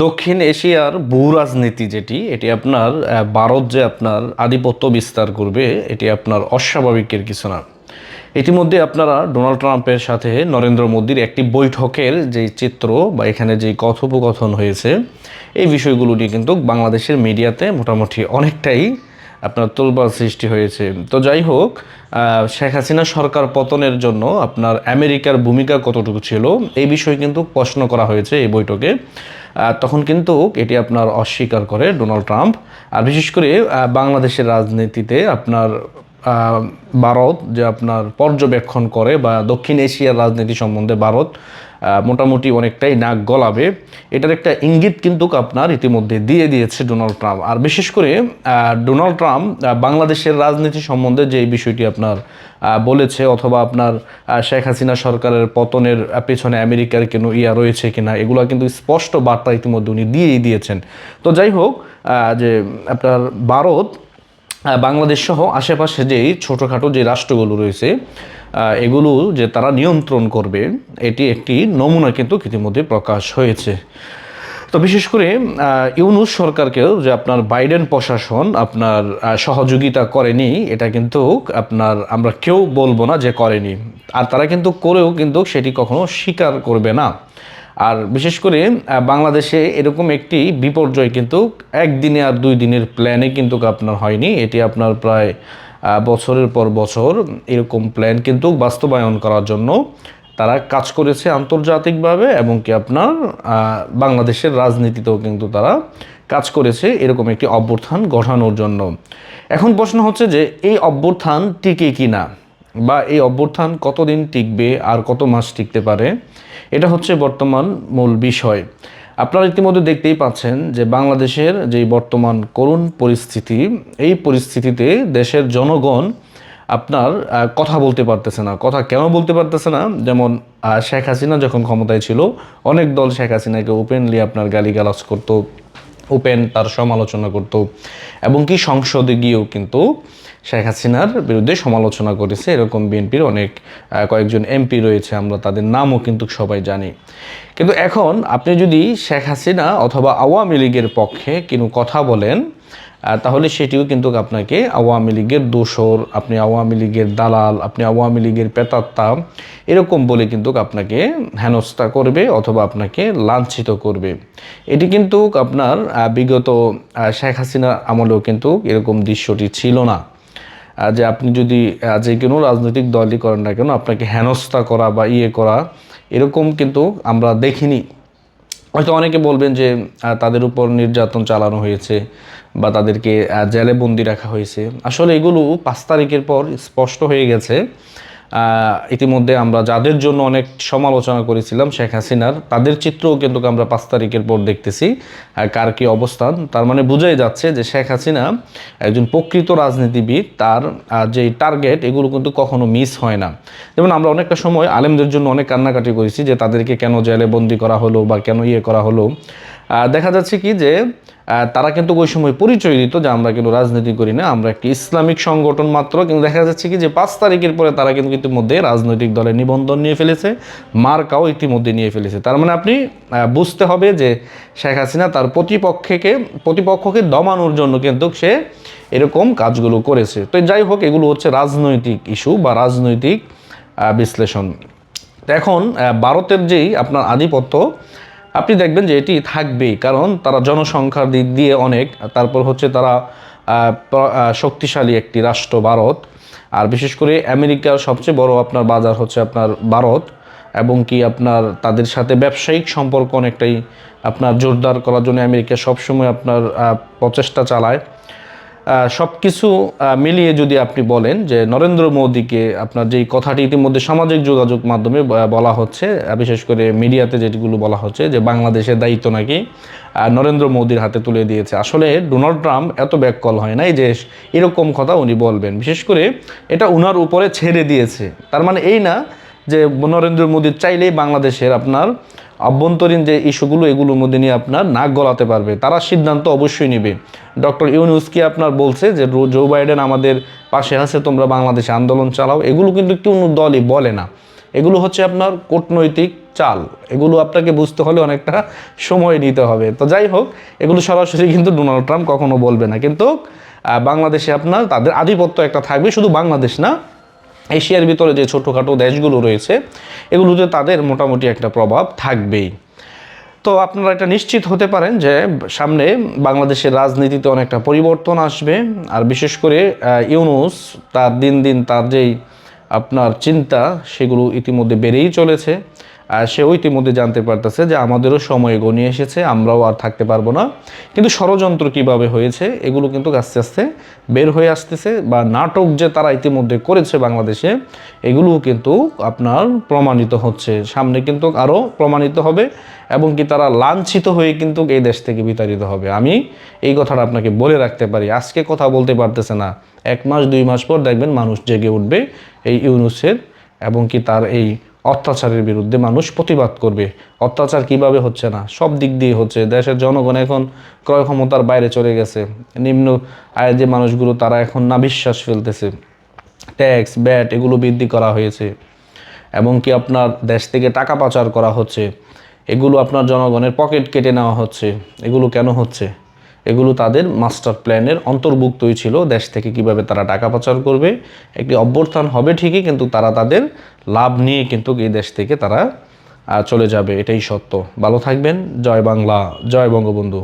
দক্ষিণ এশিয়ার ভূ রাজনীতি এটি আপনার ভারত যে আপনার আধিপত্য বিস্তার করবে, এটি আপনার অস্বাভাবিকের কিছু না। ইতিমধ্যে আপনারা ডোনাল্ড ট্রাম্পের সাথে নরেন্দ্র মোদীর একটি বৈঠকের যে চিত্র বা এখানে যে কথোপকথন হয়েছে, এই বিষয়গুলো নিয়ে কিন্তু বাংলাদেশের মিডিয়াতে মোটামুটি অনেকটাই আপনার তোলপাড় সৃষ্টি হয়েছে। তো যাই হোক, শেখ হাসিনা সরকার পতনের জন্য আপনার আমেরিকার ভূমিকা কতটুকু ছিল এই বিষয়ে কিন্তু প্রশ্ন করা হয়েছে এই বৈঠকে। তখন কিন্তু এটি আপনার অস্বীকার করে ডোনাল্ড ট্রাম্প। আর বিশেষ করে বাংলাদেশের রাজনীতিতে আপনার ভারত যে আপনার পর্যবেক্ষণ করে বা দক্ষিণ এশিয়ার রাজনীতি সম্বন্ধে ভারত মোটামুটি অনেকটাই নাক গলাবে, এটার একটা ইঙ্গিত কিন্তু আপনার ইতিমধ্যে দিয়ে দিয়েছে ডোনাল্ড ট্রাম্প। আর বিশেষ করে ডোনাল্ড ট্রাম্প বাংলাদেশের রাজনীতি সম্বন্ধে যে বিষয়টি আপনার বলেছে, অথবা আপনার শেখ হাসিনা সরকারের পতনের পেছনে আমেরিকার কেন রয়েছে কিনা, এগুলো কিন্তু স্পষ্ট বার্তা ইতিমধ্যে উনি দিয়েই দিয়েছেন। তো যাই হোক, যে আপনার ভারত বাংলাদেশ সহ আশেপাশে যেই ছোটোখাটো যে রাষ্ট্রগুলো রয়েছে এগুলো যে তারা নিয়ন্ত্রণ করবে, এটি একটি নমুনা কিন্তু ইতিমধ্যে প্রকাশ হয়েছে। তো বিশেষ করে ইউনূস সরকারকেও যে আপনার বাইডেন প্রশাসন আপনার সহযোগিতা করেনি, এটা কিন্তু আপনার আমরা কেউ বলবো না যে করেনি। আর তারা কিন্তু করেও কিন্তু সেটি কখনো স্বীকার করবে না। আর বিশেষ করে বাংলাদেশে এরকম একটি বিপর্যয় কিন্তু একদিনে আর 2 দিনের প্ল্যানে কিন্তু আপনার হয়নি। এটি আপনার প্রায় বছরের পর বছর এরকম প্ল্যান কিন্তু বাস্তবায়ন করার জন্য তারা কাজ করেছে আন্তর্জাতিকভাবে, এবং কি আপনার বাংলাদেশের রাজনীতিতেও কিন্তু তারা কাজ করেছে এরকম একটি অভ্যুত্থান ঘটানোর জন্য। এখন প্রশ্ন হচ্ছে যে এই অভ্যুত্থান টিকে কি না, বা এই অভ্যুত্থান কতদিন টিকবে আর কত মাস টিকতে পারে, এটা হচ্ছে বর্তমান মূল বিষয়। আপনারা ইতিমধ্যে দেখতেই পাচ্ছেন যে বাংলাদেশের যে বর্তমান করুণ পরিস্থিতি, এই পরিস্থিতিতে দেশের জনগণ আপনার কথা বলতে পারতেছে না। কথা কেন বলতে পারতেছে না? যেমন শেখ হাসিনা যখন ক্ষমতায় ছিল, অনেক দল শেখ হাসিনাকে ওপেনলি আপনার গালিগালাজ করতো, ওপেন তার সমালোচনা করত, এবং কি সংসদে গিয়েও কিন্তু শেখ হাসিনার বিরুদ্ধে সমালোচনা করেছে। এরকম বিএনপির অনেক কয়েকজন এমপি রয়েছে, আমরা তাদের নামও কিন্তু সবাই জানি। কিন্তু এখন আপনি যদি শেখ হাসিনা অথবা আওয়ামী লীগের পক্ষে কোনো কথা বলেন, তাহলে সেটিও কিন্তু আপনাকে আওয়ামী লীগের দোসর, আপনি আওয়ামী লীগের দালাল, আপনি আওয়ামী লীগের পেতাত্তা এরকম বলে কিন্তু আপনাকে হেনস্থা করবে অথবা আপনাকে লাঞ্ছিত করবে। এটি কিন্তু আপনার বিগত শেখ হাসিনা আমলেও কিন্তু এরকম দৃশ্যটি ছিল না, যে আপনি যদি যে কোনো রাজনৈতিক দলই করেন না কেন আপনাকে হেনস্থা করা বা করা, এরকম কিন্তু আমরা দেখিনি। হয়তো অনেকে বলবেন যে তাদের উপর নির্যাতন চালানো হয়েছে বা তাদেরকে জেলে বন্দি রাখা হয়েছে। আসলে এগুলো 5 তারিখের পর স্পষ্ট হয়ে গেছে। ইতিমধ্যে আমরা যাদের জন্য অনেক সমালোচনা করেছিলাম শেখ হাসিনার, তাদের চিত্রও কিন্তু আমরা 5 তারিখের পর দেখতেছি কার কী অবস্থান। তার মানে বোঝাই যাচ্ছে যে শেখ হাসিনা একজন প্রকৃত রাজনীতিবিদ, তার যেই টার্গেট এগুলো কিন্তু কখনো মিস হয় না। যেমন আমরা অনেকটা সময় আলেমদের জন্য অনেক কান্নাকাটি করেছি যে তাদেরকে কেন জেলে বন্দি করা হলো বা কেন করা হলো। দেখা যাচ্ছে কি যে তারা কিন্তু ওই সময় পরিচয় দিত যে আমরা কিন্তু রাজনীতি করি না, আমরা একটি ইসলামিক সংগঠন মাত্র। কিন্তু দেখা যাচ্ছে কি যে 5 তারিখের পরে তারা কিন্তু ইতিমধ্যে রাজনৈতিক দলের নিবন্ধন নিয়ে ফেলেছে, মার্কাও ইতিমধ্যে নিয়ে ফেলেছে। তার মানে আপনি বুঝতে হবে যে শেখ হাসিনা তার প্রতিপক্ষকে দমানোর জন্য কিন্তু সে এরকম কাজগুলো করেছে। তো যাই হোক, এগুলো হচ্ছে রাজনৈতিক ইস্যু বা রাজনৈতিক বিশ্লেষণ। এখন ভারতের যেই আপনার আধিপত্য, আপনি দেখবেন যে এটি থাকবেই, কারণ তারা জনসংখ্যার দিক দিয়ে অনেক, তারপর হচ্ছে তারা শক্তিশালী একটি রাষ্ট্র ভারত। আর বিশেষ করে আমেরিকার সবচেয়ে বড় আপনার বাজার হচ্ছে আপনার ভারত, এবং কি আপনার তাদের সাথে ব্যবসায়িক সম্পর্ক অনেকটাই আপনার জোরদার করার জন্য আমেরিকা সবসময় আপনার প্রচেষ্টা চালায়। সব কিছু মিলিয়ে যদি আপনি বলেন যে নরেন্দ্র মোদীকে, আপনার যেই কথাটি ইতিমধ্যে সামাজিক যোগাযোগ মাধ্যমে বলা হচ্ছে, বিশেষ করে মিডিয়াতে যেগুলো বলা হচ্ছে যে বাংলাদেশের দায়িত্ব নাকি নরেন্দ্র মোদীর হাতে তুলে দিয়েছে। আসলে ডোনাল্ড ট্রাম্প এত ব্যাককল হয় নাই যে এরকম কথা উনি বলবেন। বিশেষ করে এটা উনার উপরে ছেড়ে দিয়েছে। তার মানে এই না যে নরেন্দ্র মোদী চাইলেই বাংলাদেশের আপনার অভ্যন্তরীণ যে ইস্যুগুলো এগুলোর মধ্যে নিয়ে আপনার নাক গলাতে পারবে। তারা সিদ্ধান্ত অবশ্যই নেবে। ডক্টর ইউনূস কি আপনার বলছে যে জো বাইডেন আমাদের পাশে আছে, তোমরা বাংলাদেশে আন্দোলন চালাও, এগুলো কিন্তু কোনো দলই বলে না। এগুলো হচ্ছে আপনার কূটনৈতিক চাল, এগুলো আপনাকে বুঝতে হলে অনেকটা সময় নিতে হবে। তো যাই হোক, এগুলো সরাসরি কিন্তু ডোনাল্ড ট্রাম্প কখনো বলবে না, কিন্তু বাংলাদেশে আপনার তাদের আধিপত্য একটা থাকবে, শুধু বাংলাদেশ না, এশিয়ার ভিতরে যে ছোটোখাটো দেশগুলো রয়েছে এগুলোতে তাদের মোটামুটি একটা প্রভাব থাকবেই। তো আপনারা এটা নিশ্চিত হতে পারেন যে সামনে বাংলাদেশের রাজনীতিতে অনেকটা পরিবর্তন আসবে। আর বিশেষ করে ইউনূস তার দিন দিন তার যেই আপনার চিন্তা সেগুলো ইতিমধ্যে বেড়েই চলেছে। আর সেও ইতিমধ্যে জানতে পারতেছে যে আমাদেরও সময় গনিয়ে এসেছে, আমরাও আর থাকতে পারবো না। কিন্তু ষড়যন্ত্র কিভাবে হয়েছে এগুলো কিন্তু আস্তে আস্তে বের হয়ে আসতেছে, বা নাটক যে তারা ইতিমধ্যে করেছে বাংলাদেশে এগুলোও কিন্তু আপনার প্রমাণিত হচ্ছে, সামনে কিন্তু আরও প্রমাণিত হবে, এবং কি তারা লাঞ্ছিত হয়ে কিন্তু এই দেশ থেকে বিতাড়িত হবে। আমি এই কথাটা আপনাকে বলে রাখতে পারি, আজকে কথা বলতে পারতেছে না, 1 মাস 2 মাস পর দেখবেন মানুষ জেগে উঠবে এই ইউনূসের এবং কি তার এই অত্যাচারের বিরুদ্ধে মানুষ প্রতিবাদ করবে। অত্যাচার কিভাবে হচ্ছে না, সব দিক দিয়ে হচ্ছে। দেশের জনগণ এখন ক্রয় ক্ষমতার বাইরে চলে গেছে, নিম্ন আয়ের যে মানুষগুলো তারা এখন না বিশ্বাস ফেলতেছে, ট্যাক্স ব্যাট এগুলো বৃদ্ধি করা হয়েছে, এবং কি আপনার দেশ থেকে টাকা পাচার করা হচ্ছে, এগুলো আপনার জনগণের পকেট কেটে নেওয়া হচ্ছে। এগুলো কেন হচ্ছে? এগুলো তাদের মাস্টার প্ল্যানের অন্তর্ভুক্তই ছিল, দেশ থেকে কিভাবে তারা টাকা পাচার করবে। একটি অভ্যুত্থান হবে ঠিকই, কিন্তু তারা তাদের লাভ নিয়ে কিন্তু এই দেশ থেকে তারা চলে যাবে, এটাই সত্য। ভালো থাকবেন। জয় বাংলা, জয় বঙ্গবন্ধু।